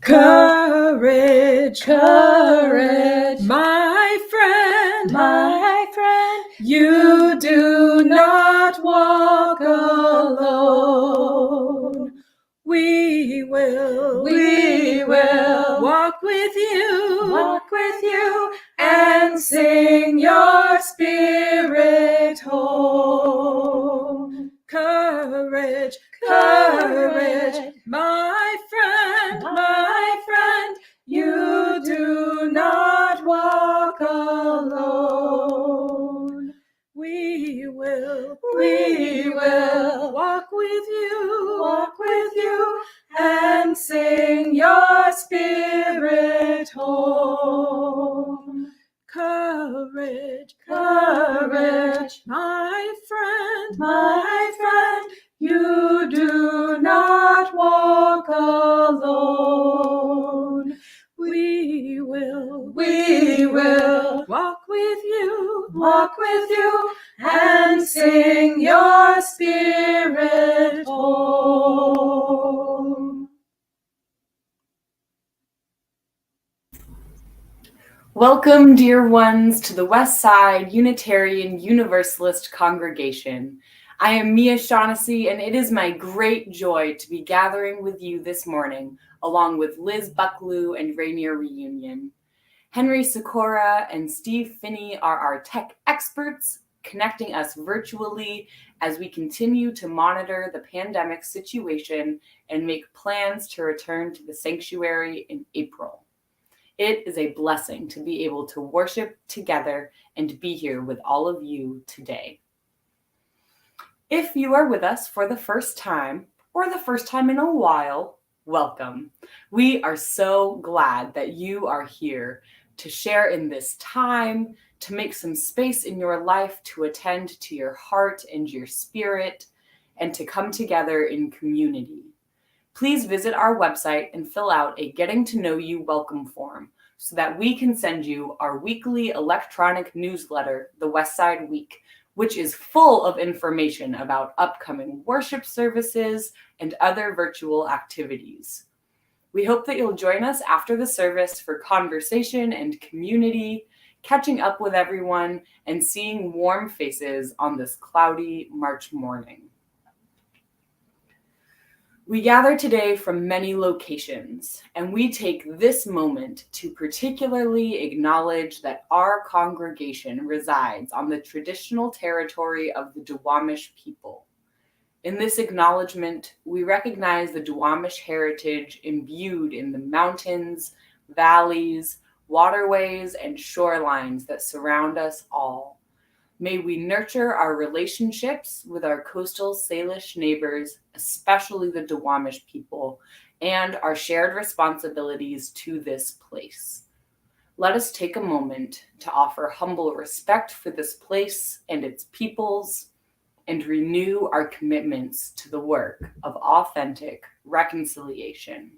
Courage, courage, my friend, you do not walk alone. We will walk with you, and sing your spirit home. Courage, my friend, you do not walk alone. We will walk with you and sing your spirit home. Courage, my friend, you do not walk alone. we will walk with you and sing your spirit home. Welcome, dear ones, to the West Side Unitarian Universalist Congregation. I am Mia Shaughnessy, and it is my great joy to be gathering with you this morning, along with Liz Bucklew and Rainier Reunion. Henry Sikora and Steve Finney are our tech experts, connecting us virtually as we continue to monitor the pandemic situation and make plans to return to the sanctuary in April. It is a blessing to be able to worship together and be here with all of you today. If you are with us for the first time, or the first time in a while, welcome. We are so glad that you are here to share in this time, to make some space in your life to attend to your heart and your spirit, and to come together in community. Please visit our website and fill out a Getting to Know You welcome form so that we can send you our weekly electronic newsletter, The West Side Week, which is full of information about upcoming worship services and other virtual activities. We hope that you'll join us after the service for conversation and community, catching up with everyone, and seeing warm faces on this cloudy March morning. We gather today from many locations, and we take this moment to particularly acknowledge that our congregation resides on the traditional territory of the Duwamish people. In this acknowledgement, we recognize the Duwamish heritage imbued in the mountains, valleys, waterways, and shorelines that surround us all. May we nurture our relationships with our coastal Salish neighbors, especially the Duwamish people, and our shared responsibilities to this place. Let us take a moment to offer humble respect for this place and its peoples, and renew our commitments to the work of authentic reconciliation.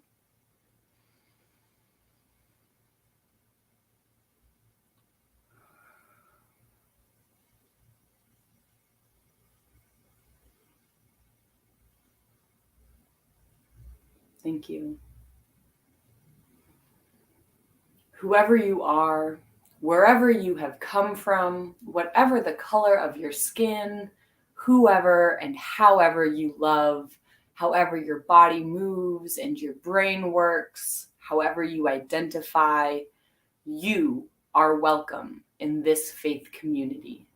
Thank you. Whoever you are, wherever you have come from, whatever the color of your skin, whoever and however you love, however your body moves and your brain works, however you identify, you are welcome in this faith community.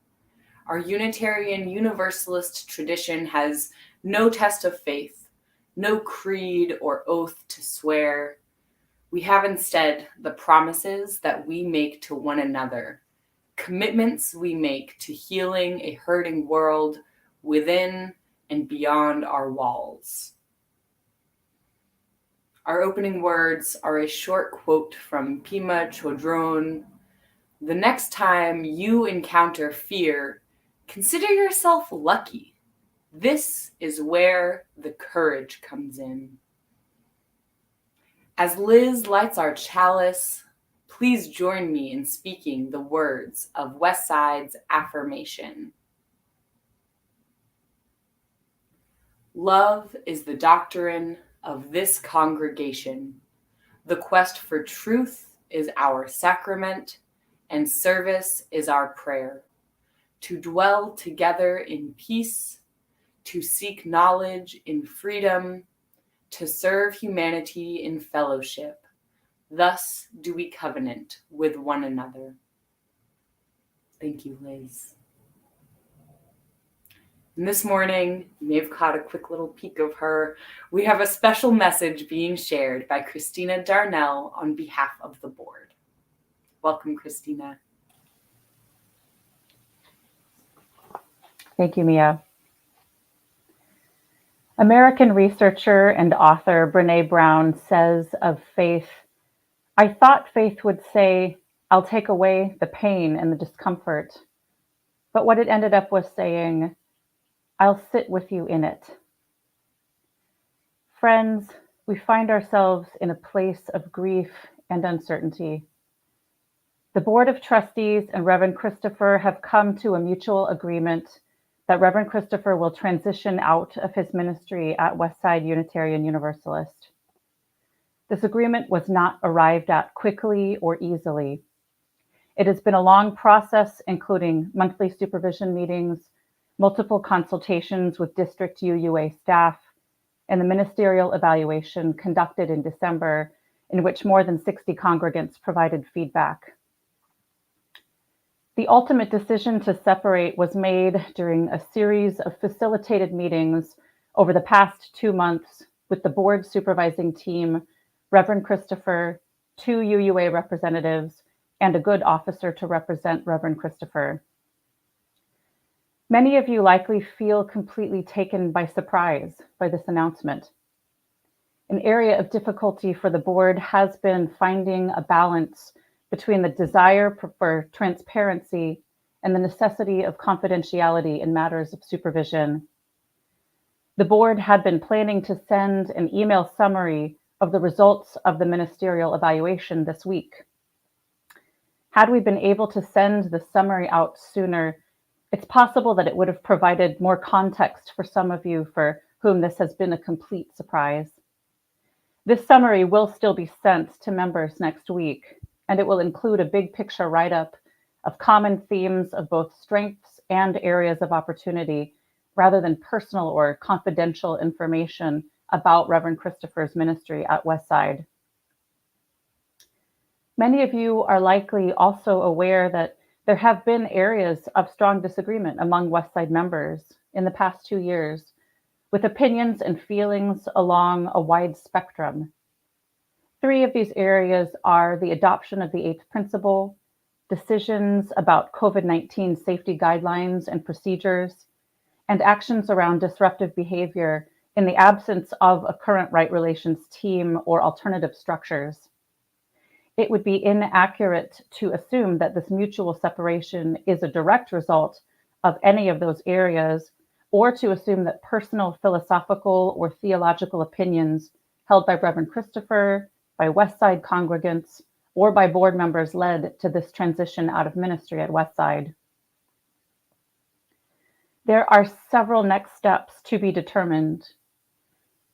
Our Unitarian Universalist tradition has no test of faith, no creed or oath to swear. We have instead the promises that we make to one another, commitments we make to healing a hurting world within and beyond our walls. Our opening words are a short quote from Pema Chödrön. The next time you encounter fear, consider yourself lucky. This is where the courage comes in. As Liz lights our chalice, please join me in speaking the words of Westside's affirmation. Love is the doctrine of this congregation. The quest for truth is our sacrament, and service is our prayer. To dwell together in peace, to seek knowledge in freedom, to serve humanity in fellowship. Thus do we covenant with one another. Thank you, Liz. And this morning, you may have caught a quick little peek of her. We have a special message being shared by Christina Darnell on behalf of the board. Welcome, Christina. Thank you, Mia. American researcher and author Brené Brown says of faith, "I thought faith would say, 'I'll take away the pain and the discomfort.' But what it ended up was saying, 'I'll sit with you in it.'" Friends, we find ourselves in a place of grief and uncertainty. The Board of Trustees and Reverend Christopher have come to a mutual agreement that Reverend Christopher will transition out of his ministry at Westside Unitarian Universalist. This agreement was not arrived at quickly or easily. It has been a long process, including monthly supervision meetings, multiple consultations with district UUA staff, and the ministerial evaluation conducted in December, in which more than 60 congregants provided feedback. The ultimate decision to separate was made during a series of facilitated meetings over the past 2 months with the board supervising team, Reverend Christopher, 2 UUA representatives, and a good officer to represent Reverend Christopher. Many of you likely feel completely taken by surprise by this announcement. An area of difficulty for the board has been finding a balance between the desire for transparency and the necessity of confidentiality in matters of supervision. The board had been planning to send an email summary of the results of the ministerial evaluation this week. Had we been able to send the summary out sooner, it's possible that it would have provided more context for some of you for whom this has been a complete surprise. This summary will still be sent to members next week, and it will include a big picture write-up of common themes of both strengths and areas of opportunity, rather than personal or confidential information about Reverend Christopher's ministry at Westside. Many of you are likely also aware that there have been areas of strong disagreement among Westside members in the past 2 years, with opinions and feelings along a wide spectrum. 3 of these areas are the adoption of the 8th principle, decisions about COVID-19 safety guidelines and procedures, and actions around disruptive behavior in the absence of a current right relations team or alternative structures. It would be inaccurate to assume that this mutual separation is a direct result of any of those areas, or to assume that personal philosophical or theological opinions held by Reverend Christopher, by Westside congregants, or by board members led to this transition out of ministry at Westside. There are several next steps to be determined.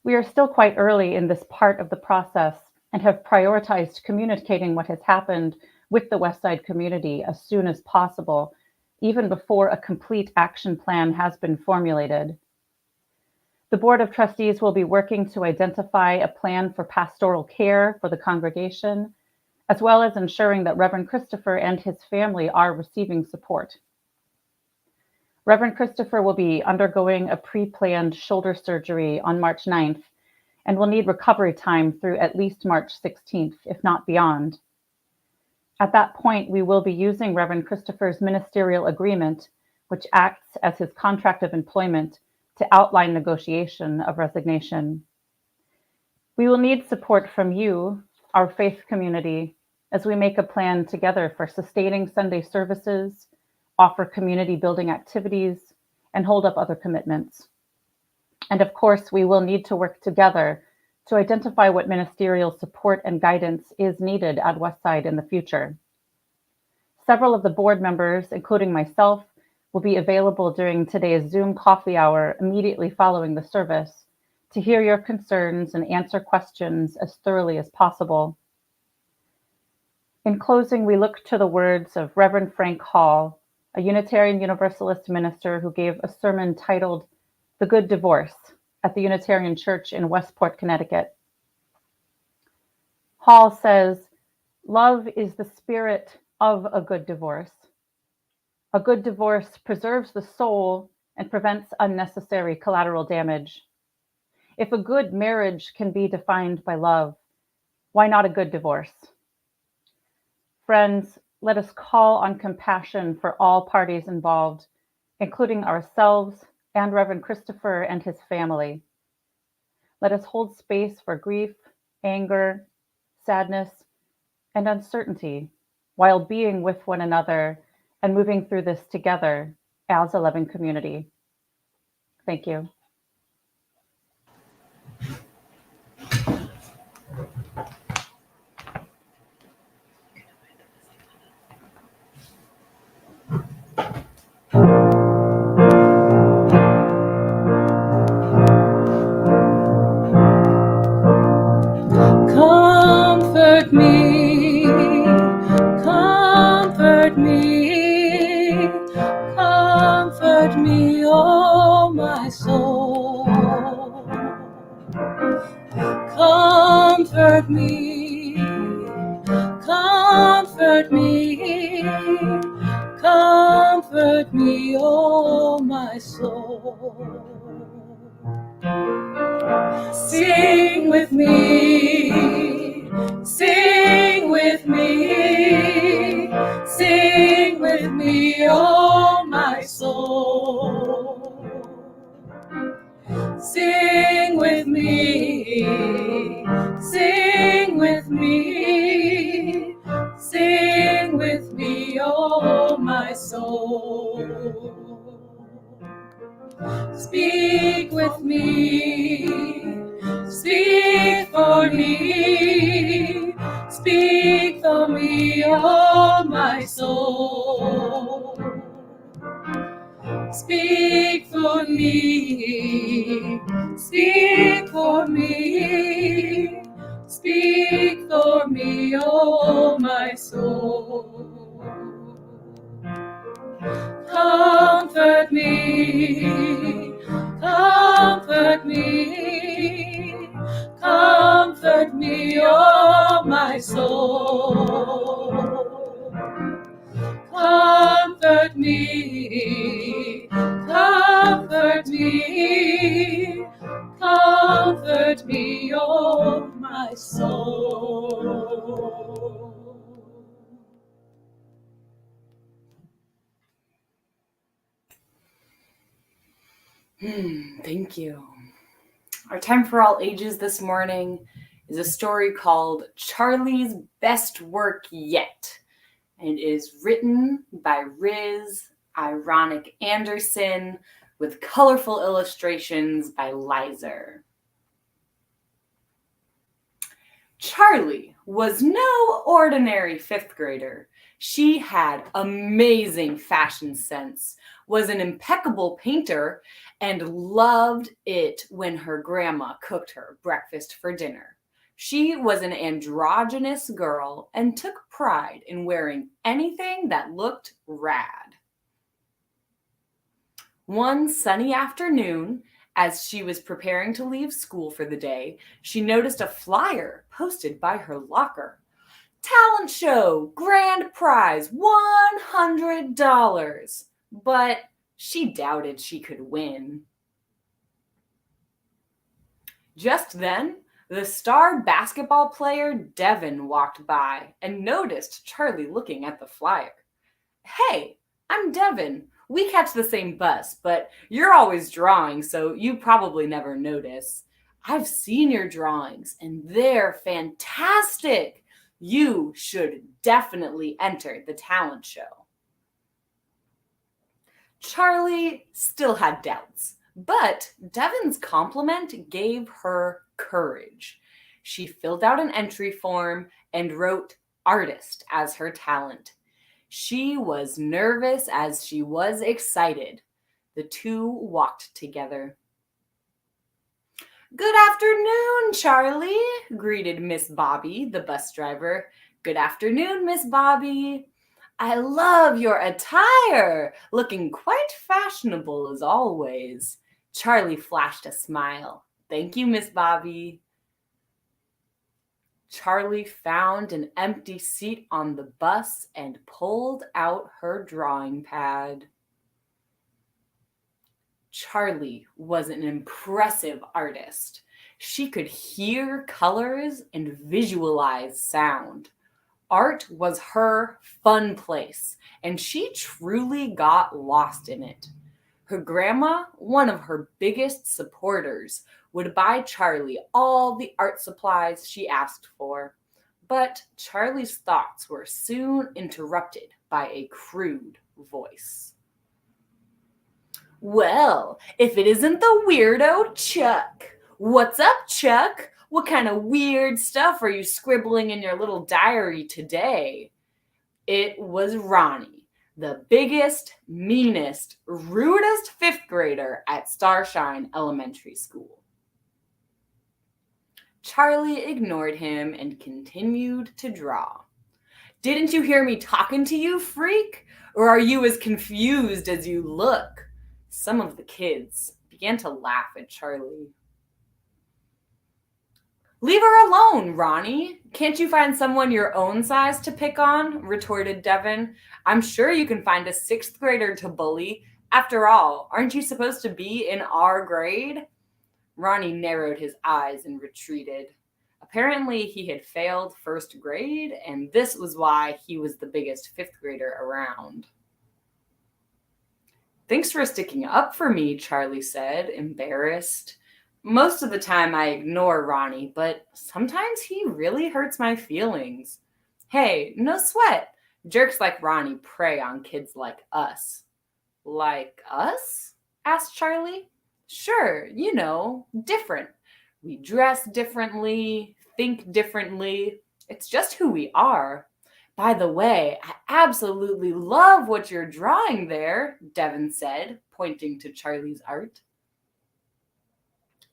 We are still quite early in this part of the process and have prioritized communicating what has happened with the Westside community as soon as possible, even before a complete action plan has been formulated. The Board of Trustees will be working to identify a plan for pastoral care for the congregation, as well as ensuring that Reverend Christopher and his family are receiving support. Reverend Christopher will be undergoing a pre-planned shoulder surgery on March 9th and will need recovery time through at least March 16th, if not beyond. At that point, we will be using Reverend Christopher's ministerial agreement, which acts as his contract of employment, to outline negotiation of resignation. We will need support from you, our faith community, as we make a plan together for sustaining Sunday services, offer community building activities, and hold up other commitments. And of course, we will need to work together to identify what ministerial support and guidance is needed at Westside in the future. Several of the board members, including myself, will be available during today's Zoom coffee hour immediately following the service to hear your concerns and answer questions as thoroughly as possible. In closing, we look to the words of Reverend Frank Hall, a Unitarian Universalist minister who gave a sermon titled "The Good Divorce" at the Unitarian Church in Westport, Connecticut. Hall says, "Love is the spirit of a good divorce. A good divorce preserves the soul and prevents unnecessary collateral damage. If a good marriage can be defined by love, why not a good divorce?" Friends, let us call on compassion for all parties involved, including ourselves and Reverend Christopher and his family. Let us hold space for grief, anger, sadness, and uncertainty while being with one another and moving through this together as a loving community. Thank you. Comfort me, comfort me, comfort me, oh my soul. Comfort me, comfort me, comfort me, oh my soul. Sing with me, sing with me, sing with me, oh my soul. Sing with me, sing with me, sing with me, oh my soul. Speak with me, speak for me, speak for me, oh my soul. Speak for me, speak for me, speak for me, oh my soul. Comfort me, comfort me, comfort me, oh my soul. Comfort me, comfort me, comfort me, oh my soul. Thank you. Our time for all ages this morning is a story called Charlie's Best Work Yet. And it is written by Riz Ironic Anderson with colorful illustrations by Lizer. Charlie was no ordinary fifth grader. She had amazing fashion sense, was an impeccable painter, and loved it when her grandma cooked her breakfast for dinner. She was an androgynous girl and took pride in wearing anything that looked rad. One sunny afternoon, as she was preparing to leave school for the day, she noticed a flyer posted by her locker. Talent show, grand prize, $100. But she doubted she could win. Just then, the star basketball player Devin walked by and noticed Charlie looking at the flyer. Hey, I'm Devin. We catch the same bus, but you're always drawing, so you probably never notice. I've seen your drawings, and they're fantastic. You should definitely enter the talent show. Charlie still had doubts, but Devin's compliment gave her courage. She filled out an entry form and wrote artist as her talent. She was nervous as she was excited. The two walked together. "Good afternoon, Charlie," greeted Miss Bobby, the bus driver. "Good afternoon, Miss Bobby. I love your attire, looking quite fashionable as always." Charlie flashed a smile. "Thank you, Miss Bobby." Charlie found an empty seat on the bus and pulled out her drawing pad. Charlie was an impressive artist. She could hear colors and visualize sound. Art was her fun place, and she truly got lost in it. Her grandma, one of her biggest supporters, would buy Charlie all the art supplies she asked for. But Charlie's thoughts were soon interrupted by a crude voice. "Well, if it isn't the weirdo Chuck. What's up, Chuck? What kind of weird stuff are you scribbling in your little diary today?" It was Ronnie, the biggest, meanest, rudest fifth grader at Starshine Elementary School. Charlie ignored him and continued to draw. "Didn't you hear me talking to you, freak? Or are you as confused as you look?" Some of the kids began to laugh at Charlie. "Leave her alone, Ronnie. Can't you find someone your own size to pick on?" retorted Devin. "I'm sure you can find a sixth grader to bully. After all, aren't you supposed to be in our grade?" Ronnie narrowed his eyes and retreated. Apparently, he had failed first grade, and this was why he was the biggest fifth grader around. "Thanks for sticking up for me," Charlie said, embarrassed. "Most of the time I ignore Ronnie, but sometimes he really hurts my feelings." "Hey, no sweat. Jerks like Ronnie prey on kids like us." "Like us?" asked Charlie. "Sure, you know, different. We dress differently, think differently. It's just who we are. By the way, I absolutely love what you're drawing there," Devin said, pointing to Charlie's art.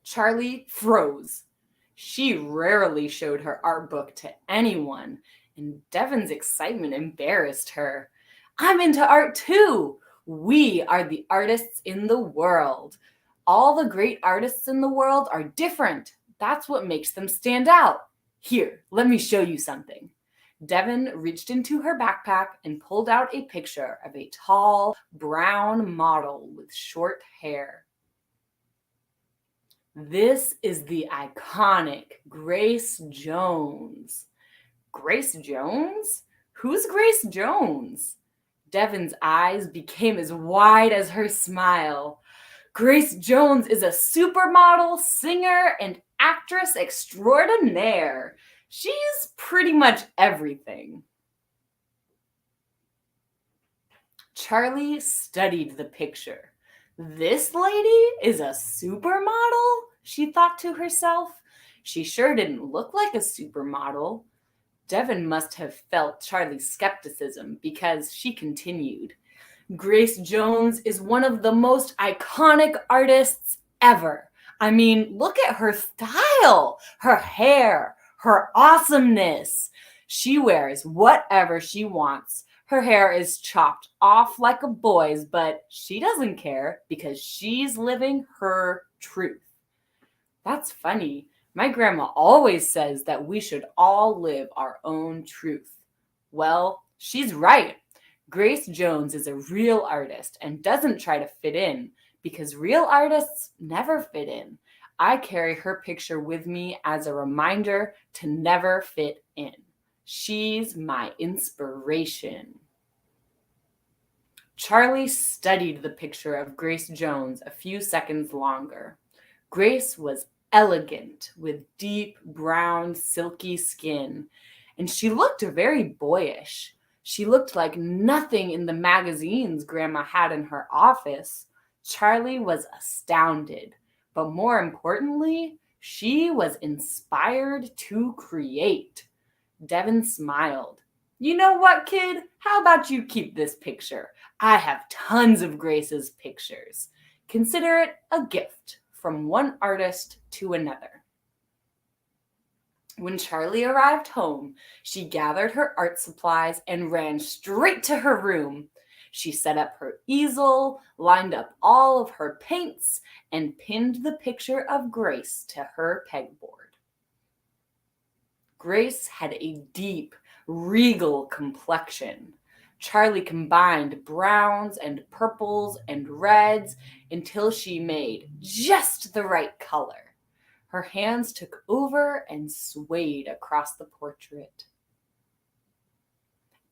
Charlie froze. She rarely showed her art book to anyone, and Devin's excitement embarrassed her. "I'm into art too. We are the artists in the world. All the great artists in the world are different. That's what makes them stand out. Here, let me show you something." Devin reached into her backpack and pulled out a picture of a tall, brown model with short hair. "This is the iconic Grace Jones." "Grace Jones? Who's Grace Jones?" Devin's eyes became as wide as her smile. "Grace Jones is a supermodel, singer, and actress extraordinaire. She's pretty much everything." Charlie studied the picture. "This lady is a supermodel?" she thought to herself. She sure didn't look like a supermodel. Devin must have felt Charlie's skepticism because she continued. "Grace Jones is one of the most iconic artists ever. I mean, look at her style, her hair, her awesomeness. She wears whatever she wants. Her hair is chopped off like a boy's, but she doesn't care because she's living her truth." That's funny. My grandma always says that we should all live our own truth. Well, she's right. Grace Jones is a real artist and doesn't try to fit in because real artists never fit in. I carry her picture with me as a reminder to never fit in. She's my inspiration. Charlie studied the picture of Grace Jones a few seconds longer. Grace was elegant with deep brown silky skin, and she looked very boyish. She looked like nothing in the magazines Grandma had in her office. Charlie was astounded, but more importantly, she was inspired to create. Devin smiled. "You know what, kid? How about you keep this picture? I have tons of Grace's pictures. Consider it a gift from one artist to another. When Charlie arrived home, she gathered her art supplies and ran straight to her room. She set up her easel, lined up all of her paints, and pinned the picture of Grace to her pegboard. Grace had a deep, regal complexion. Charlie combined browns and purples and reds until she made just the right color. Her hands took over and swayed across the portrait.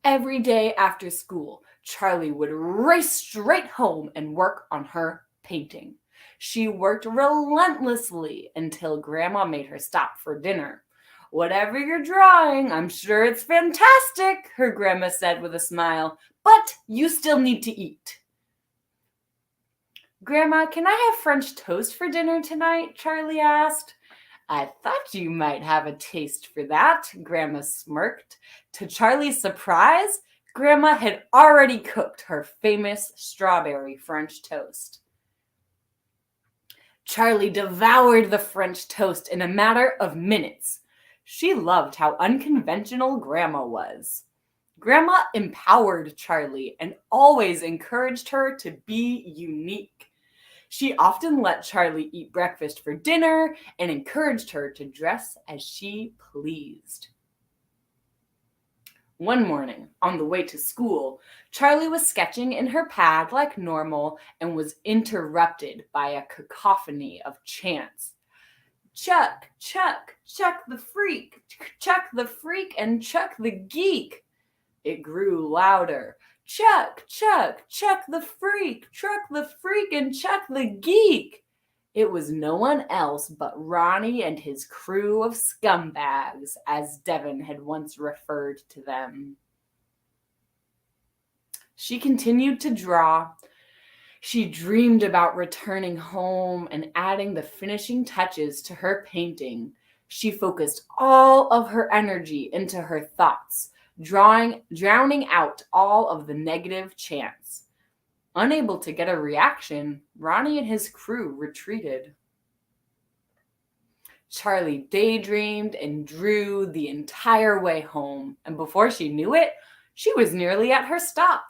Every day after school, Charlie would race straight home and work on her painting. She worked relentlessly until Grandma made her stop for dinner. "Whatever you're drawing, I'm sure it's fantastic," her grandma said with a smile, "but you still need to eat." "Grandma, can I have French toast for dinner tonight?" Charlie asked. "I thought you might have a taste for that," Grandma smirked. To Charlie's surprise, Grandma had already cooked her famous strawberry French toast. Charlie devoured the French toast in a matter of minutes. She loved how unconventional Grandma was. Grandma empowered Charlie and always encouraged her to be unique. She often let Charlie eat breakfast for dinner and encouraged her to dress as she pleased. One morning, on the way to school, Charlie was sketching in her pad like normal and was interrupted by a cacophony of chants. "Chuck, Chuck, Chuck the freak, Chuck the freak, and Chuck the geek." It grew louder. "Chuck, Chuck, Chuck the freak, and Chuck the geek." It was no one else but Ronnie and his crew of scumbags, as Devin had once referred to them. She continued to draw. She dreamed about returning home and adding the finishing touches to her painting. She focused all of her energy into her thoughts, drowning out all of the negative chants. Unable to get a reaction, Ronnie and his crew retreated. Charlie daydreamed and drew the entire way home, and before she knew it, she was nearly at her stop.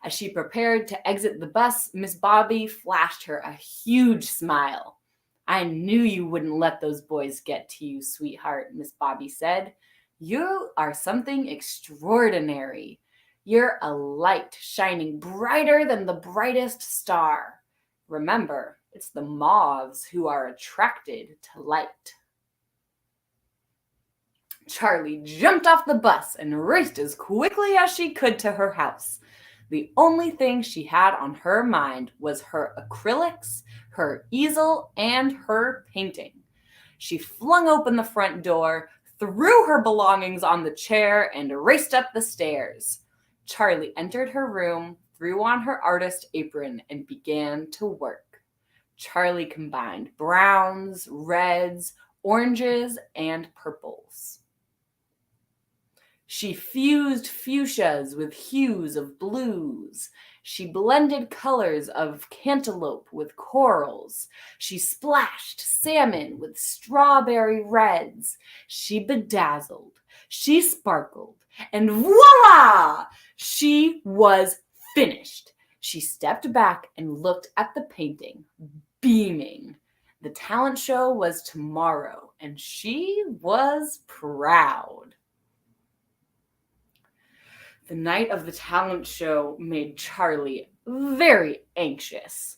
As she prepared to exit the bus, Miss Bobby flashed her a huge smile. "I knew you wouldn't let those boys get to you, sweetheart," Miss Bobby said. "You are something extraordinary. You're a light shining brighter than the brightest star. Remember, it's the moths who are attracted to light." Charlie jumped off the bus and raced as quickly as she could to her house. The only thing she had on her mind was her acrylics, her easel, and her painting. She flung open the front door, threw her belongings on the chair, and raced up the stairs. Charlie entered her room, threw on her artist apron, and began to work. Charlie combined browns, reds, oranges, and purples. She fused fuchsias with hues of blues. She blended colors of cantaloupe with corals. She splashed salmon with strawberry reds. She bedazzled. She sparkled. And voila! She was finished. She stepped back and looked at the painting, beaming. The talent show was tomorrow, and she was proud. The night of the talent show made Charlie very anxious.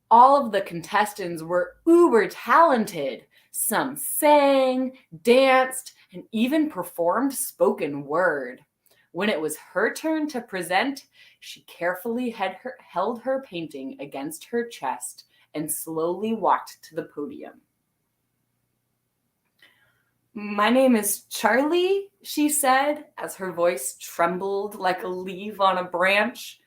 All of the contestants were uber talented. Some sang, danced, and even performed spoken word. When it was her turn to present, she carefully held her painting against her chest and slowly walked to the podium. "My name is Charlie," she said, as her voice trembled like a leaf on a branch.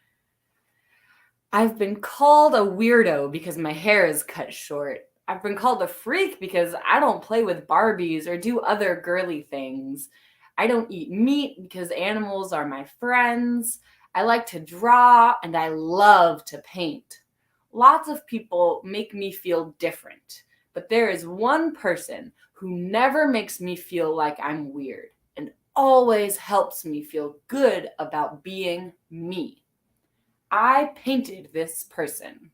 "I've been called a weirdo because my hair is cut short. I've been called a freak because I don't play with Barbies or do other girly things. I don't eat meat because animals are my friends. I like to draw and I love to paint. Lots of people make me feel different, but there is one person who never makes me feel like I'm weird and always helps me feel good about being me. I painted this person.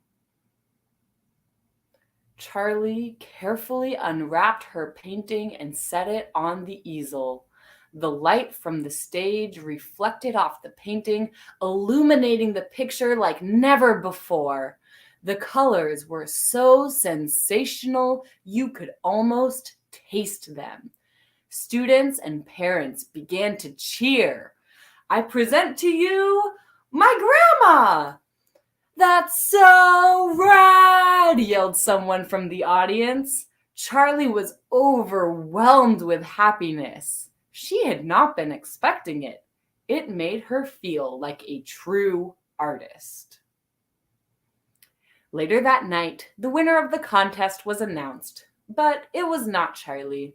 Charlie carefully unwrapped her painting and set it on the easel. The light from the stage reflected off the painting, illuminating the picture like never before. The colors were so sensational, you could almost taste them. Students and parents began to cheer. I present to you my grandma. That's so rad, yelled someone from the audience. Charlie was overwhelmed with happiness. She had not been expecting it. It made her feel like a true artist. Later that night, the winner of the contest was announced, but it was not Charlie.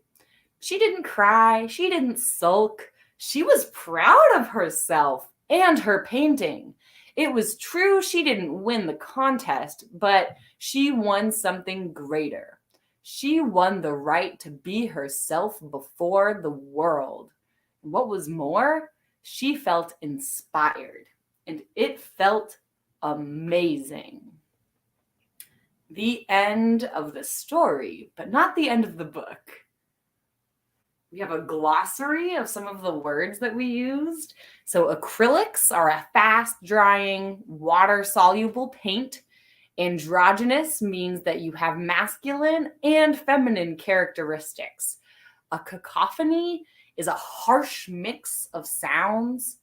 She didn't cry, she didn't sulk. She was proud of herself and her painting. It was true she didn't win the contest, but she won something greater. She won the right to be herself before the world. And what was more, she felt inspired, and it felt amazing. The end of the story, but not the end of the book. We have a glossary of some of the words that we used. So acrylics are a fast-drying, water-soluble paint. Androgynous means that you have masculine and feminine characteristics. A cacophony is a harsh mix of sounds.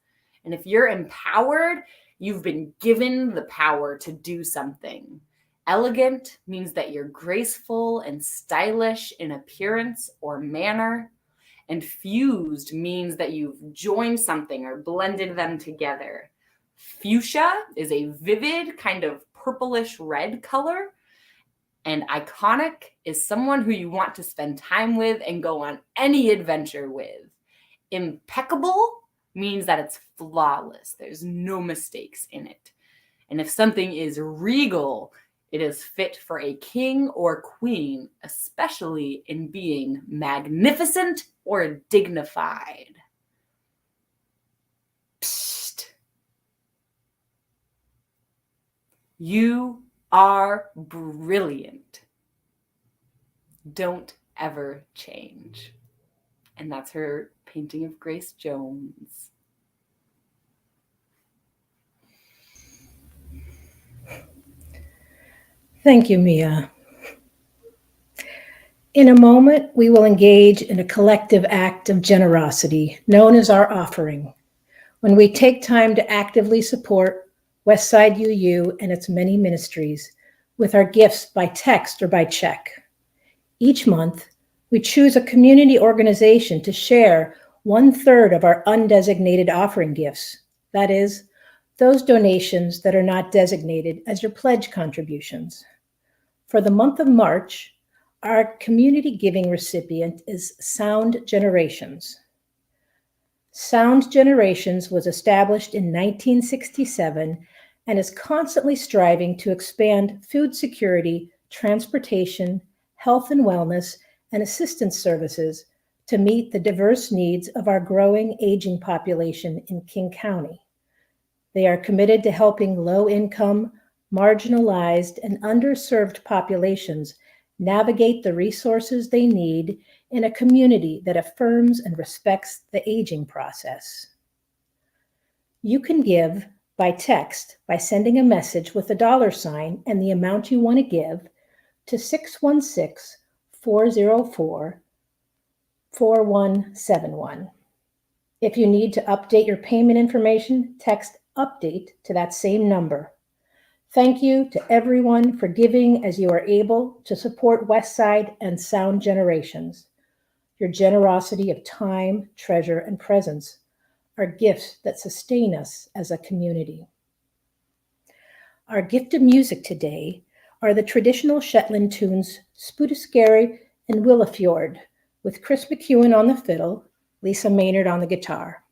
And if you're empowered, you've been given the power to do something. Elegant means that you're graceful and stylish in appearance or manner. And fused means that you've joined something or blended them together. Fuchsia is a vivid kind of purplish red color. And iconic is someone who you want to spend time with and go on any adventure with. Impeccable means that it's flawless. There's no mistakes in it. And if something is regal, it is fit for a king or queen, especially in being magnificent or dignified. Psst. You are brilliant. Don't ever change. And that's her painting of Grace Jones. Thank you, Mia. In a moment, we will engage in a collective act of generosity known as our offering, when we take time to actively support Westside UU and its many ministries with our gifts by text or by check. Each month, we choose a community organization to share 1/3 of our undesignated offering gifts. That is, those donations that are not designated as your pledge contributions. For the month of March, our community giving recipient is Sound Generations. Sound Generations was established in 1967 and is constantly striving to expand food security, transportation, health and wellness, and assistance services to meet the diverse needs of our growing aging population in King County. They are committed to helping low-income, marginalized, and underserved populations navigate the resources they need in a community that affirms and respects the aging process. You can give by text by sending a message with a $ and the amount you want to give to 616-404-4171. If you need to update your payment information, text update to that same number. Thank you to everyone for giving as you are able to support Westside and Sound Generations. Your generosity of time, treasure, and presence are gifts that sustain us as a community. Our gift of music today are the traditional Shetland tunes Spudiscary and Willafjord, with Chris McEwen on the fiddle, Lisa Maynard on the guitar.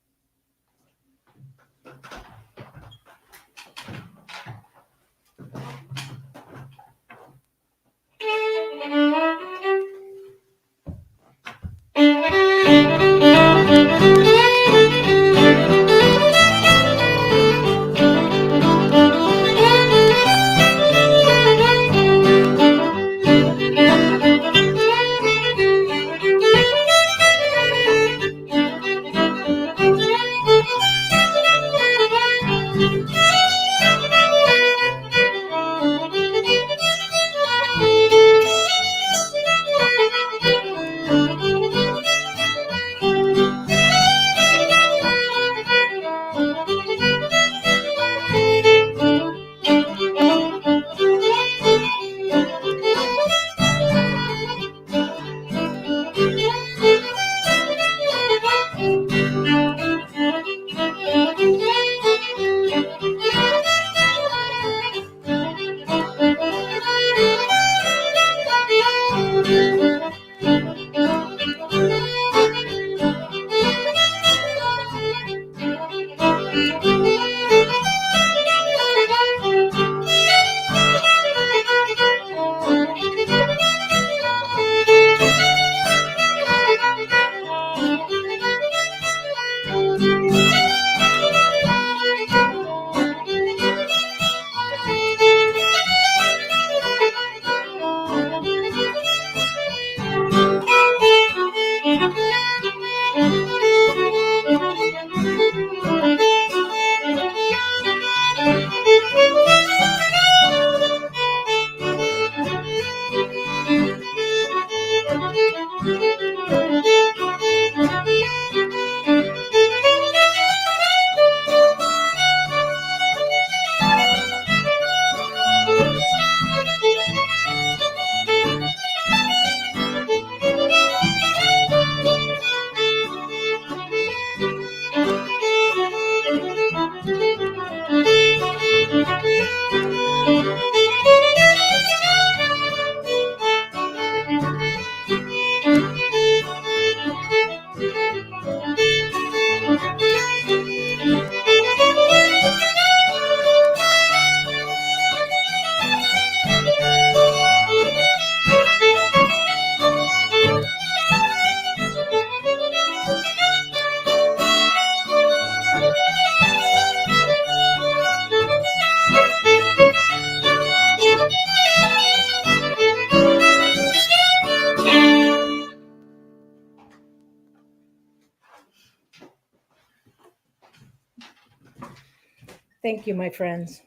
Thank you, my friends.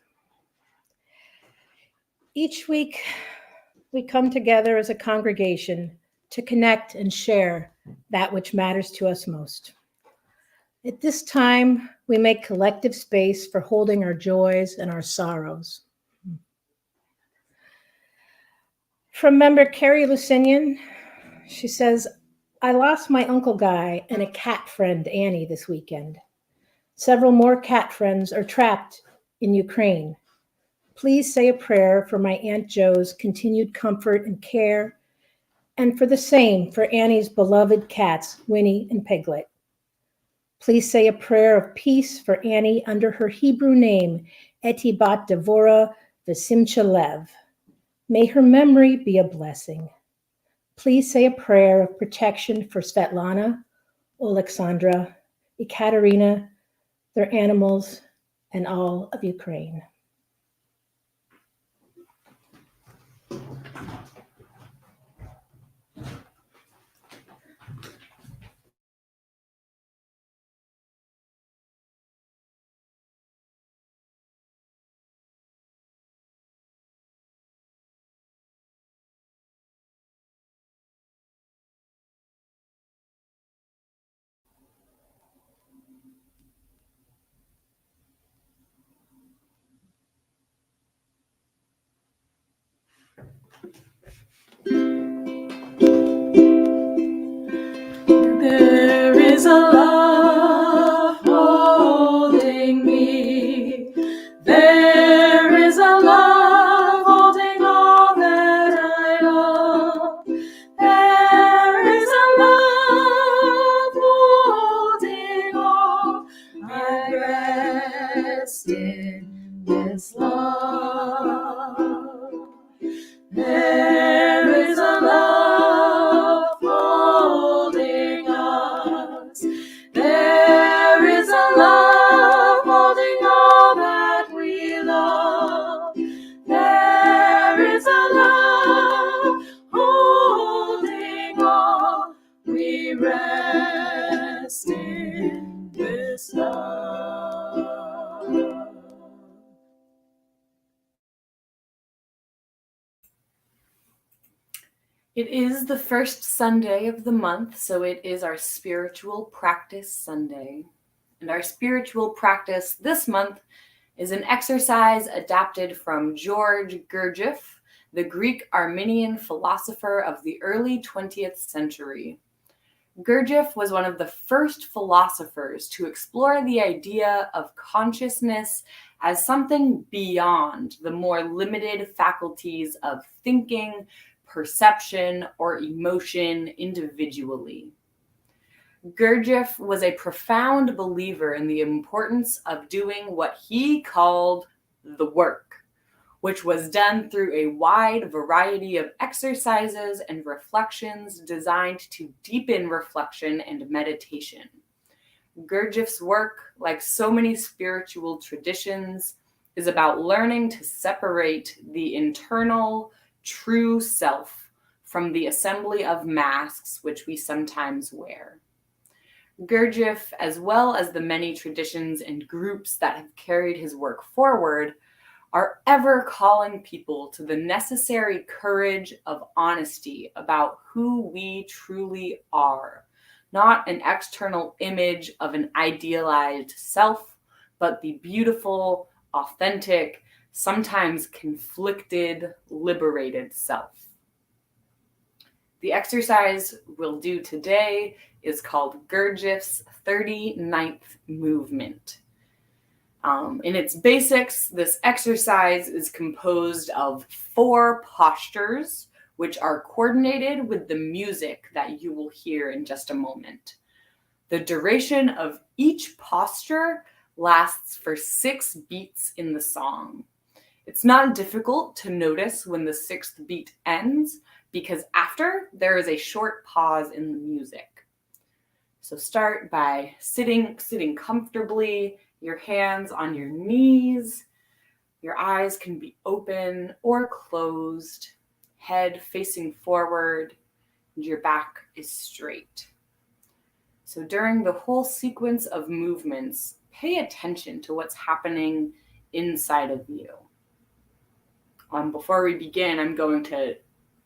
Each week, we come together as a congregation to connect and share that which matters to us most. At this time, we make collective space for holding our joys and our sorrows. From member Carrie Lucinian, she says, I lost my Uncle Guy and a cat friend, Annie, this weekend. Several more cat friends are trapped in Ukraine. Please say a prayer for my Aunt Jo's continued comfort and care, and for the same for Annie's beloved cats, Winnie and Piglet. Please say a prayer of peace for Annie under her Hebrew name, Eti Bat Devora V'Simcha Lev. May her memory be a blessing. Please say a prayer of protection for Svetlana, Alexandra, Ekaterina, their animals, and all of Ukraine. There is a love holding me. There is a love holding all that I love. There is a love holding all. I rest in this love. There is a love holding us. There is a love holding all that we love. There is a love holding all. We rest in this love. It is the first Sunday of the month, so it is our spiritual practice Sunday. And our spiritual practice this month is an exercise adapted from George Gurdjieff, the Greek Armenian philosopher of the early 20th century. Gurdjieff was one of the first philosophers to explore the idea of consciousness as something beyond the more limited faculties of thinking, perception, or emotion individually. Gurdjieff was a profound believer in the importance of doing what he called the work, which was done through a wide variety of exercises and reflections designed to deepen reflection and meditation. Gurdjieff's work, like so many spiritual traditions, is about learning to separate the internal, true self from the assembly of masks which we sometimes wear. Gurdjieff, as well as the many traditions and groups that have carried his work forward, are ever calling people to the necessary courage of honesty about who we truly are, not an external image of an idealized self, but the beautiful, authentic, sometimes conflicted, liberated self. The exercise we'll do today is called Gurdjieff's 39th movement. In its basics, this exercise is composed of 4 postures, which are coordinated with the music that you will hear in just a moment. The duration of each posture lasts for 6 beats in the song. It's not difficult to notice when the 6th beat ends, because after there is a short pause in the music. So start by sitting comfortably, your hands on your knees. Your eyes can be open or closed, head facing forward, and your back is straight. So during the whole sequence of movements, pay attention to what's happening inside of you. Before we begin, I'm going to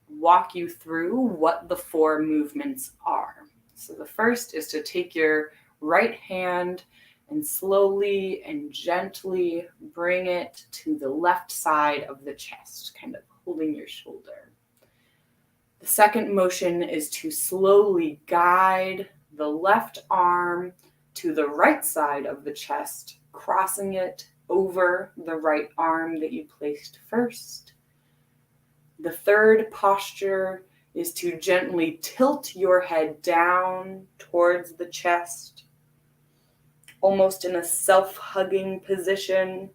walk you through what the 4 movements are. So the first is to take your right hand and slowly and gently bring it to the left side of the chest, kind of holding your shoulder. The second motion is to slowly guide the left arm to the right side of the chest, crossing it over the right arm that you placed first. The third posture is to gently tilt your head down towards the chest, almost in a self-hugging position.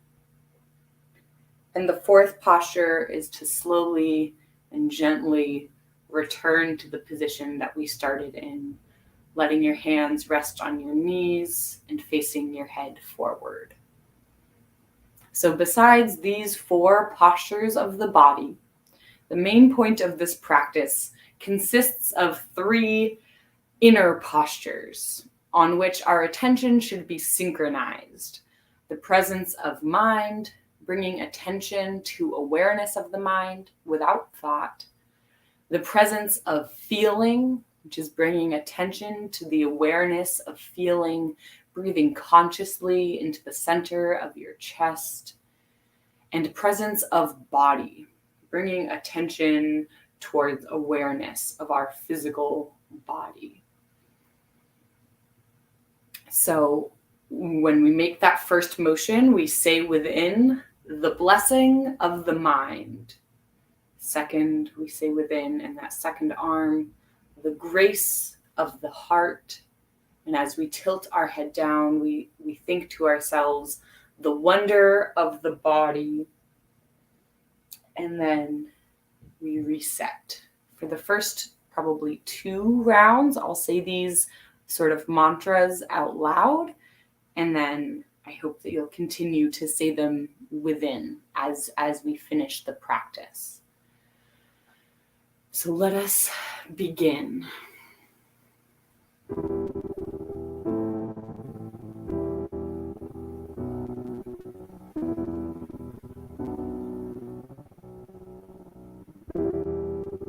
And the fourth posture is to slowly and gently return to the position that we started in, letting your hands rest on your knees and facing your head forward. So besides these 4 postures of the body, the main point of this practice consists of 3 inner postures on which our attention should be synchronized. The presence of mind, bringing attention to awareness of the mind without thought. The presence of feeling, which is bringing attention to the awareness of feeling, breathing consciously into the center of your chest. And presence of body, bringing attention towards awareness of our physical body. So when we make that first motion, we say within, the blessing of the mind. Second, we say within, in that second arm, the grace of the heart. And as we tilt our head down, we think to ourselves, the wonder of the body. And then we reset. For the first probably 2 rounds, I'll say these sort of mantras out loud, and then I hope that you'll continue to say them within as we finish the practice. So let us begin.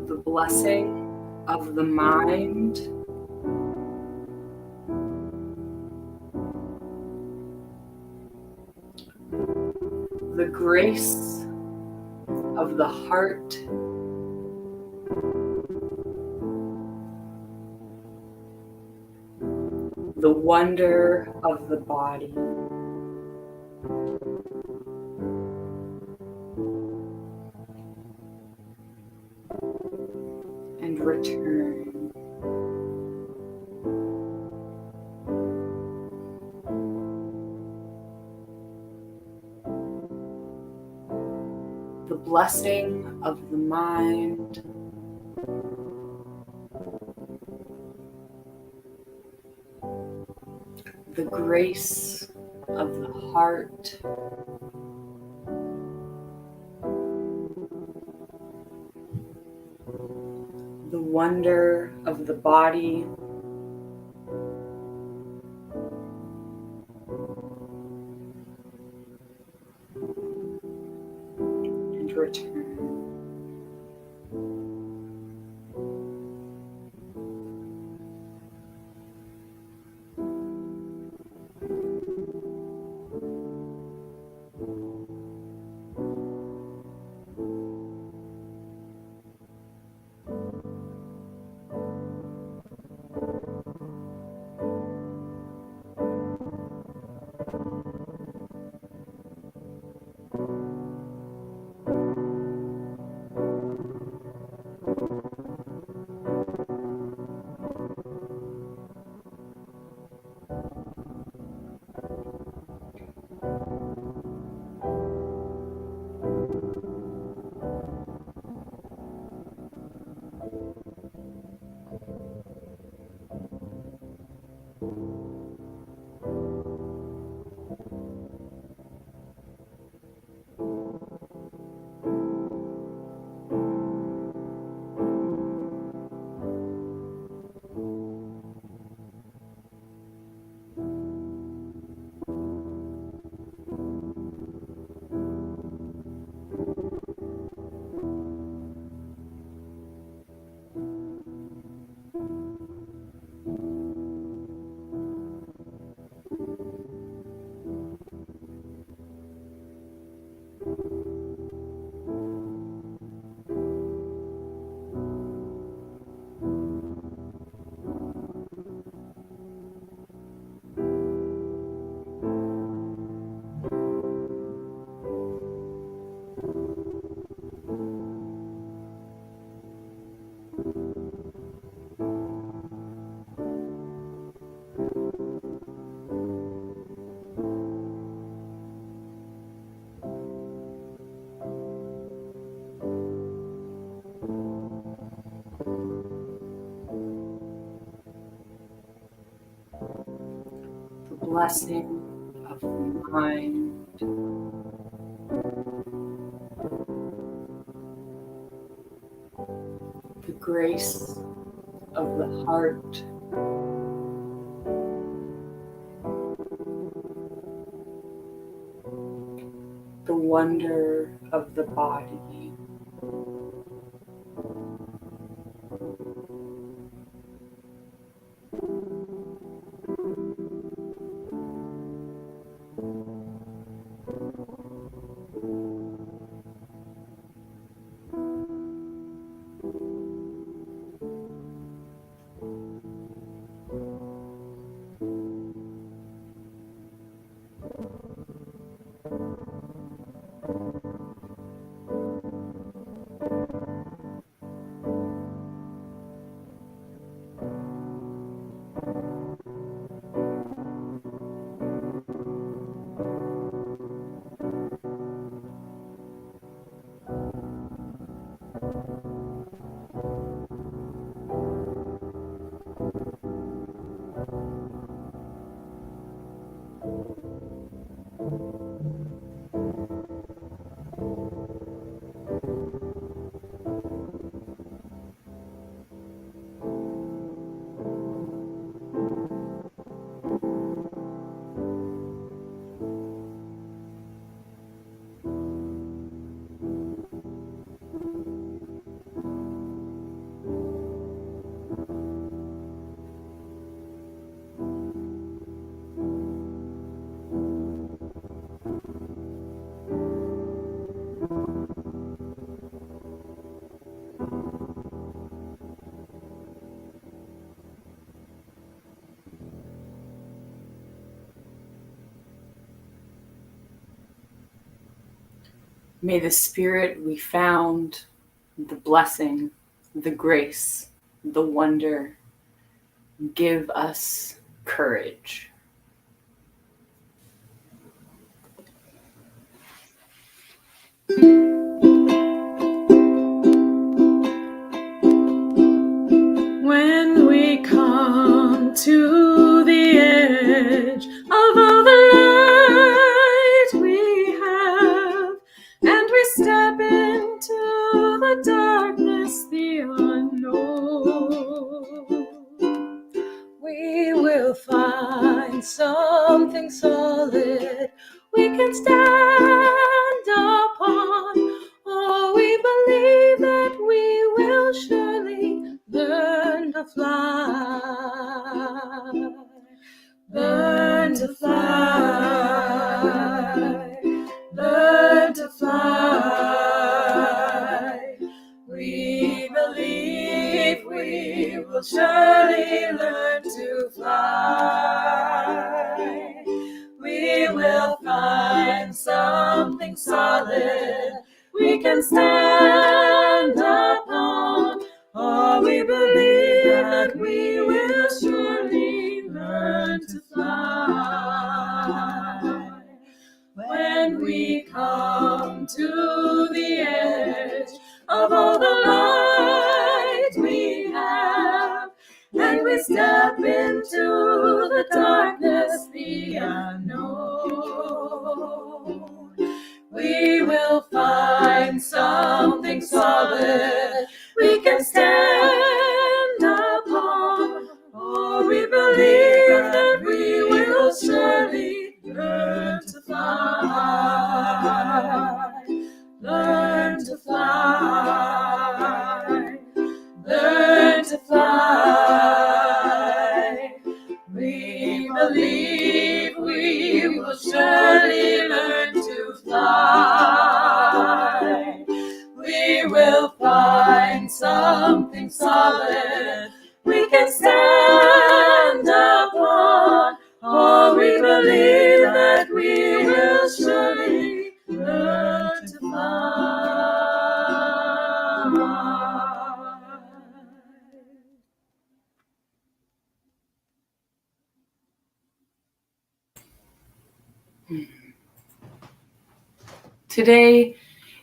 The blessing of the mind. The grace of the heart. The wonder of the body. And return. The blessing of the mind. The grace of the heart. The wonder of the body. And return. blessing of the mind, the grace of the heart, the wonder of the body. May the spirit we found, the blessing, the grace, the wonder, give us courage. When we come to the edge of all the light we have, and we step into the darkness, the unknown, we will find something solid we can stand upon. Oh, we believe that we will surely learn to fly, learn to fly, learn to fly. We believe we will surely learn to fly. We will find something solid we can stand upon. Oh, we believe that we will surely learn to fly. When we come to the edge of all the light we have, and we step into the darkness, the unknown, we will find something solid we can stand upon. Oh, we believe that we will surely learn to fly, learn to fly, learn to fly. We believe we will surely learn to fly. We will find something solid we can stand upon. Oh, we believe that we will surely learn to fly. Today,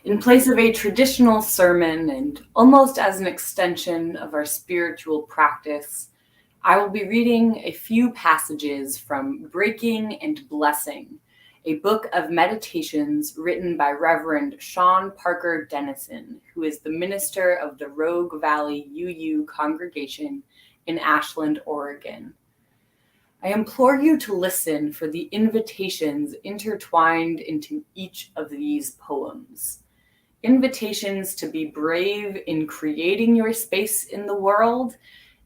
in place of a traditional sermon and almost as an extension of our spiritual practice, I will be reading a few passages from Breaking and Blessing, a book of meditations written by Reverend Sean Parker Dennison, who is the minister of the Rogue Valley UU congregation in Ashland, Oregon. I implore you to listen for the invitations intertwined into each of these poems. Invitations to be brave in creating your space in the world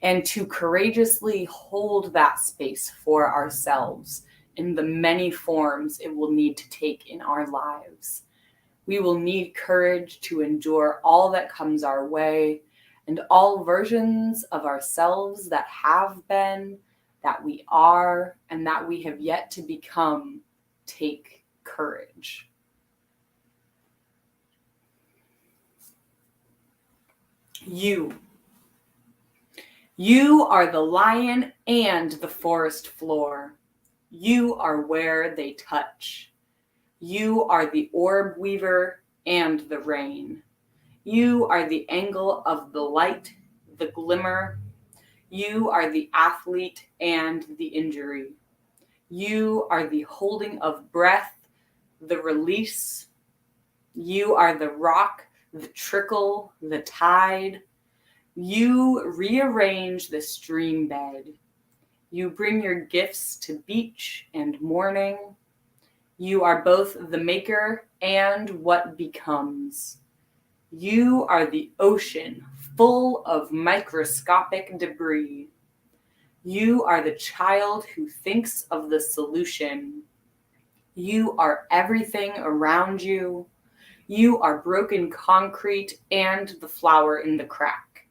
and to courageously hold that space for ourselves in the many forms it will need to take in our lives. We will need courage to endure all that comes our way and all versions of ourselves that have been, that we are, and that we have yet to become. Take courage. You are the lion and the forest floor. You are where they touch. You are the orb weaver and the rain. You are the angle of the light, the glimmer. You are the athlete and the injury. You are the holding of breath, the release. You are the rock, the trickle, the tide. You rearrange the stream bed. You bring your gifts to beach and morning. You are both the maker and what becomes. You are the ocean full of microscopic debris. You are the child who thinks of the solution. You are everything around you. You are broken concrete and the flower in the crack.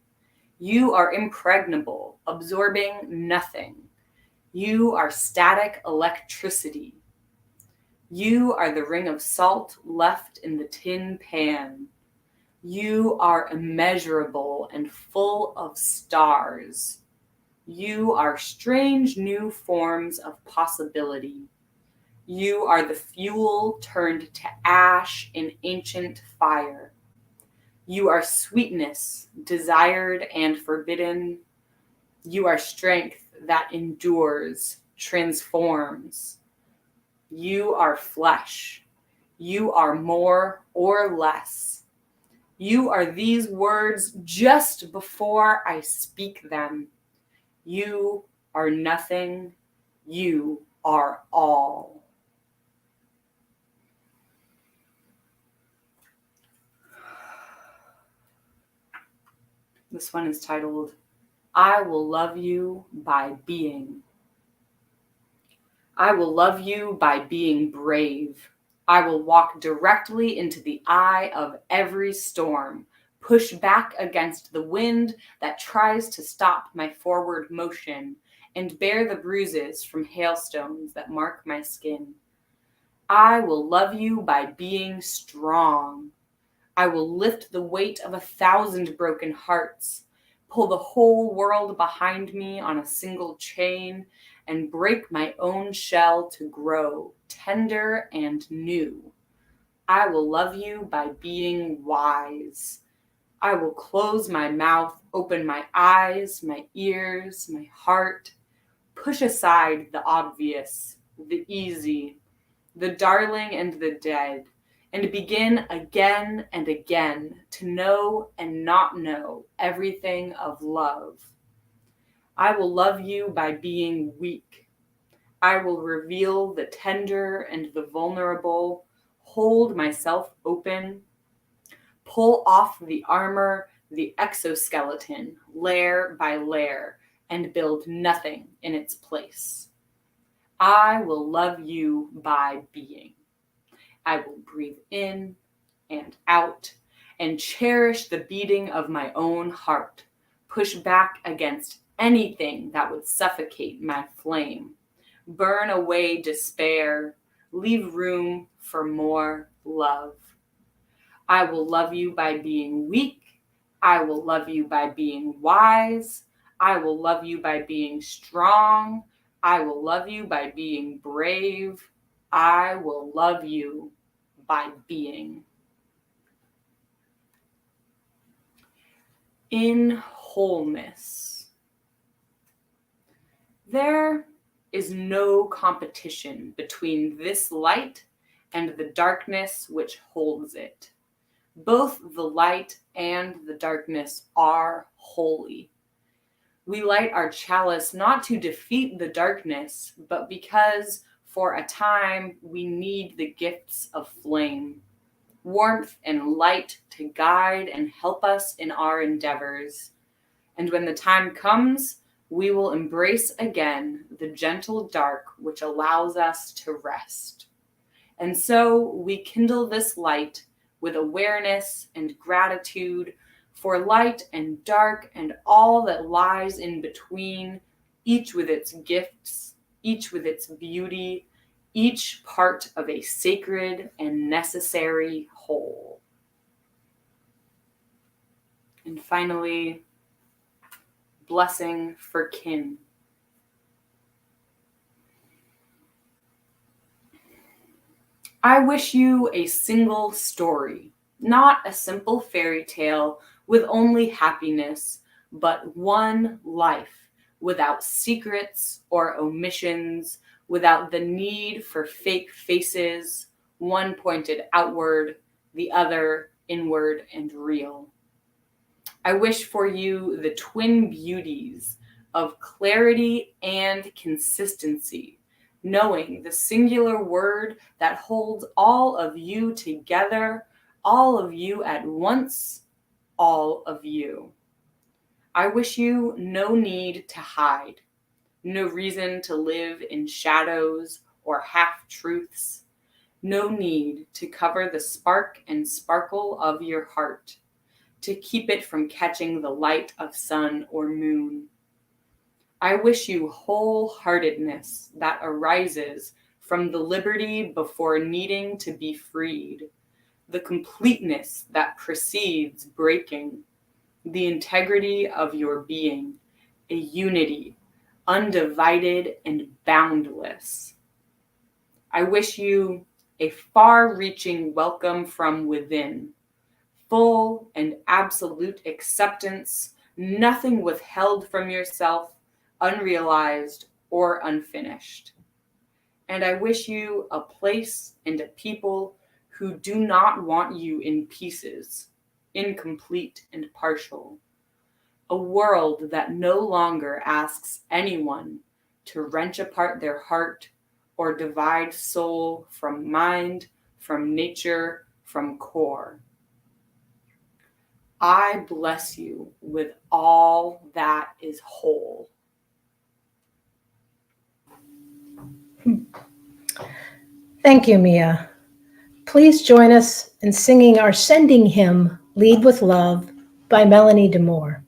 You are impregnable, absorbing nothing. You are static electricity. You are the ring of salt left in the tin pan. You are immeasurable and full of stars. You are strange new forms of possibility. You are the fuel turned to ash in ancient fire. You are sweetness, desired and forbidden. You are strength that endures, transforms. You are flesh. You are more or less. You are these words just before I speak them. You are nothing. You are all. This one is titled, I Will Love You by Being. I will love you by being brave. I will walk directly into the eye of every storm, push back against the wind that tries to stop my forward motion, and bear the bruises from hailstones that mark my skin. I will love you by being strong. I will lift the weight of 1,000 broken hearts, pull the whole world behind me on a single chain, and break my own shell to grow tender and new. I will love you by being wise. I will close my mouth, open my eyes, my ears, my heart, push aside the obvious, the easy, the darling and the dead, and begin again and again to know and not know everything of love. I will love you by being weak. I will reveal the tender and the vulnerable, hold myself open, pull off the armor, the exoskeleton, layer by layer, and build nothing in its place. I will love you by being. I will breathe in and out and cherish the beating of my own heart, push back against anything that would suffocate my flame, burn away despair, leave room for more love. I will love you by being weak. I will love you by being wise. I will love you by being strong. I will love you by being brave. I will love you by being. In wholeness. There is no competition between this light and the darkness which holds it. Both the light and the darkness are holy. We light our chalice not to defeat the darkness, but because for a time we need the gifts of flame, warmth and light to guide and help us in our endeavors. And when the time comes, we will embrace again the gentle dark which allows us to rest. And so we kindle this light with awareness and gratitude for light and dark and all that lies in between, each with its gifts, each with its beauty, each part of a sacred and necessary whole. And finally, blessing for kin. I wish you a single story, not a simple fairy tale with only happiness, but one life without secrets or omissions, without the need for fake faces, one pointed outward, the other inward and real. I wish for you the twin beauties of clarity and consistency, knowing the singular word that holds all of you together, all of you at once, all of you. I wish you no need to hide, no reason to live in shadows or half-truths, no need to cover the spark and sparkle of your heart, to keep it from catching the light of sun or moon. I wish you wholeheartedness that arises from the liberty before needing to be freed, the completeness that precedes breaking, the integrity of your being, a unity, undivided and boundless. I wish you a far-reaching welcome from within, full and absolute acceptance, nothing withheld from yourself, unrealized or unfinished. And I wish you a place and a people who do not want you in pieces, incomplete and partial. A world that no longer asks anyone to wrench apart their heart or divide soul from mind, from nature, from core. I bless you with all that is whole. Thank you, Mia. Please join us in singing our sending hymn, Lead with Love, by Melanie DeMore.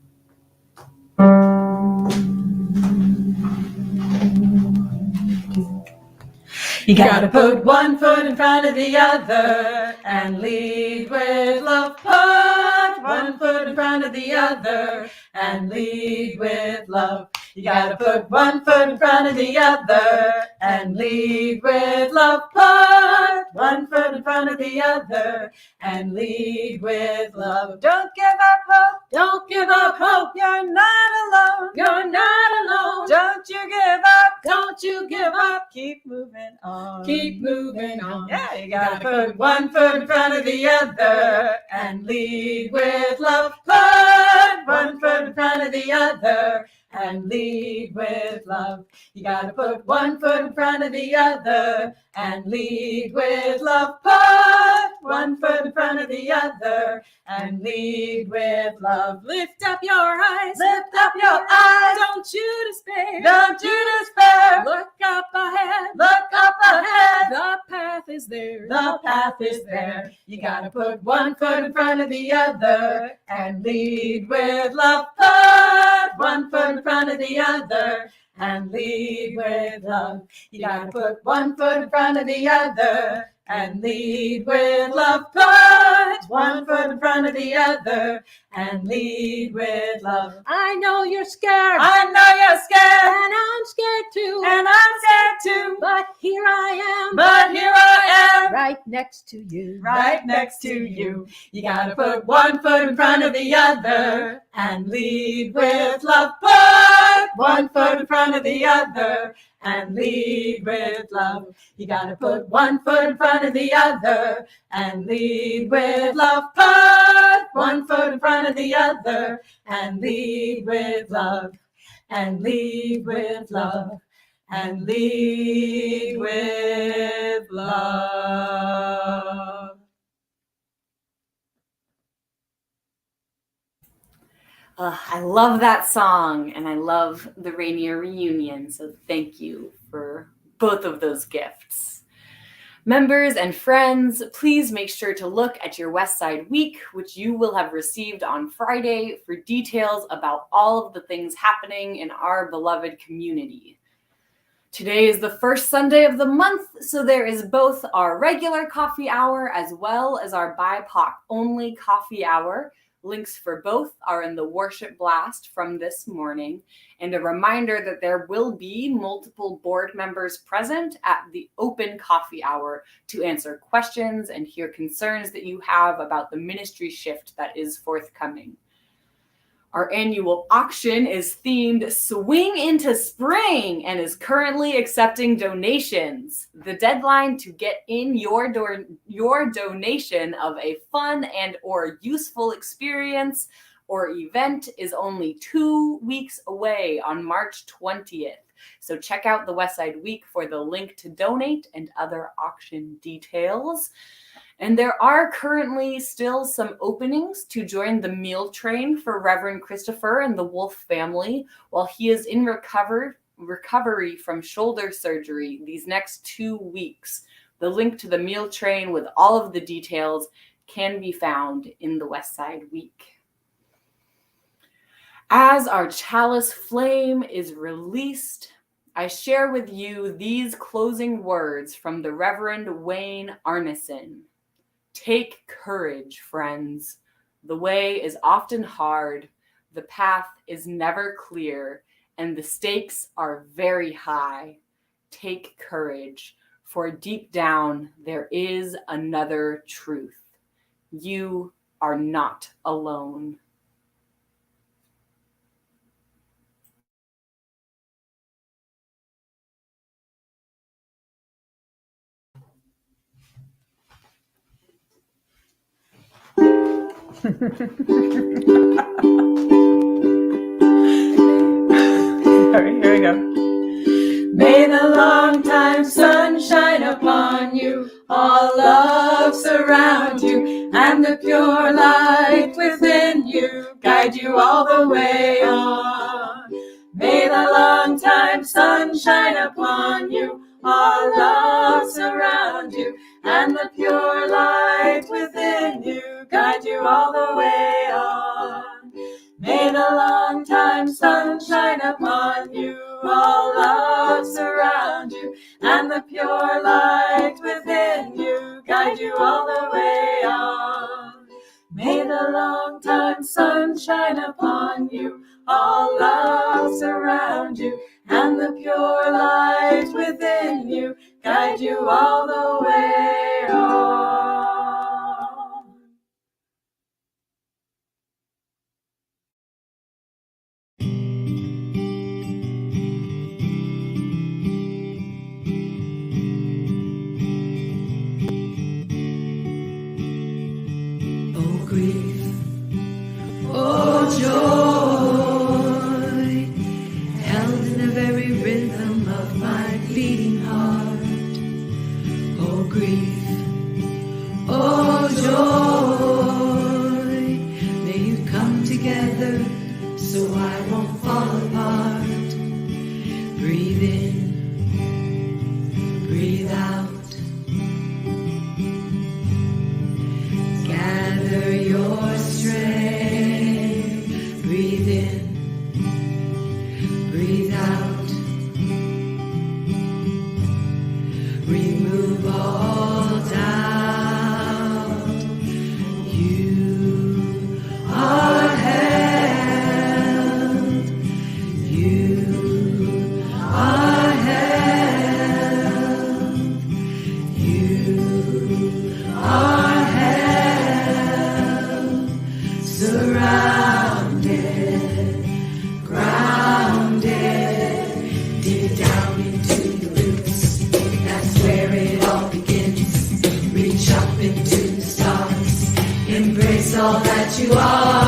You gotta put one foot in front of the other and lead with love. Put one foot in front of the other and lead with love. You gotta put one foot in front of the other and lead with love. Put one foot in front of the other and lead with love. Don't give up hope. Don't give up hope. You're not alone. You're not alone. Don't you give up. Don't you give up. Keep moving on. Keep moving on. Yeah, you gotta put one foot in front of the other and lead with love. Put one foot in front of the other and lead with love. You gotta put one foot in front of the other and lead with love. Put one foot in front of the other and lead with love. Lift up your eyes. Lift up your eyes. Don't you despair. Don't you despair. Look up ahead. Look up ahead. The path is there. The path is there. You gotta put one foot in front of the other and lead with love. Put one foot in front of the other and lead with love. You gotta put one foot in front of the other and lead with love. Put one foot in front of the other and lead with love. I know you're scared. I know you're scared. And I'm scared too. And I'm scared too. But here I am. But here I am. Right next next to you. Right next to you. You gotta put one foot in front of the other and lead with love. Put one foot in front of the other and lead with love. You gotta put one foot in front of the other and lead with love. Put one foot in front of the other and lead with love. And lead with love. And lead with love. I love that song, and I love the Rainier Reunion, so thank you for both of those gifts. Members and friends, please make sure to look at your Westside Week, which you will have received on Friday, for details about all of the things happening in our beloved community. Today is the first Sunday of the month, so there is both our regular coffee hour as well as our BIPOC-only coffee hour. Links for both are in the worship blast from this morning, and a reminder that there will be multiple board members present at the open coffee hour to answer questions and hear concerns that you have about the ministry shift that is forthcoming. Our annual auction is themed Swing into Spring and is currently accepting donations. The deadline to get in your donation of a fun and or useful experience or event is only 2 weeks away on March 20th. So check out the Westside Week for the link to donate and other auction details. And there are currently still some openings to join the meal train for Reverend Christopher and the Wolf family while he is in recovery from shoulder surgery these next 2 weeks. The link to the meal train with all of the details can be found in the Westside Week. As our chalice flame is released, I share with you these closing words from the Reverend Wayne Arneson. Take courage, friends. The way is often hard, the path is never clear, and the stakes are very high. Take courage, for deep down there is another truth. You are not alone. Sorry, here we go. May the long-time sun shine upon you, all love surround you, and the pure light within you guide you all the way on. May the long-time sun shine upon you, all love surround you, and the pure light within you guide you all the way on. May the long-time sun shine upon you, all love surround you, and the pure light within you guide you all the way on. May the long-time sun shine upon you, all love surround you, and the pure light within you guide you all the way on. Oh grief, oh joy, held in the very rhythm of my beating heart. Oh grief, oh joy, may you come together so I won't fall apart. Breathe in, breathe out. Gather your strength. Breathe in, breathe out. Remove all doubt. You are held. You are held. Dig down into the roots. That's where it all begins. Reach up into the stars. Embrace all that you are.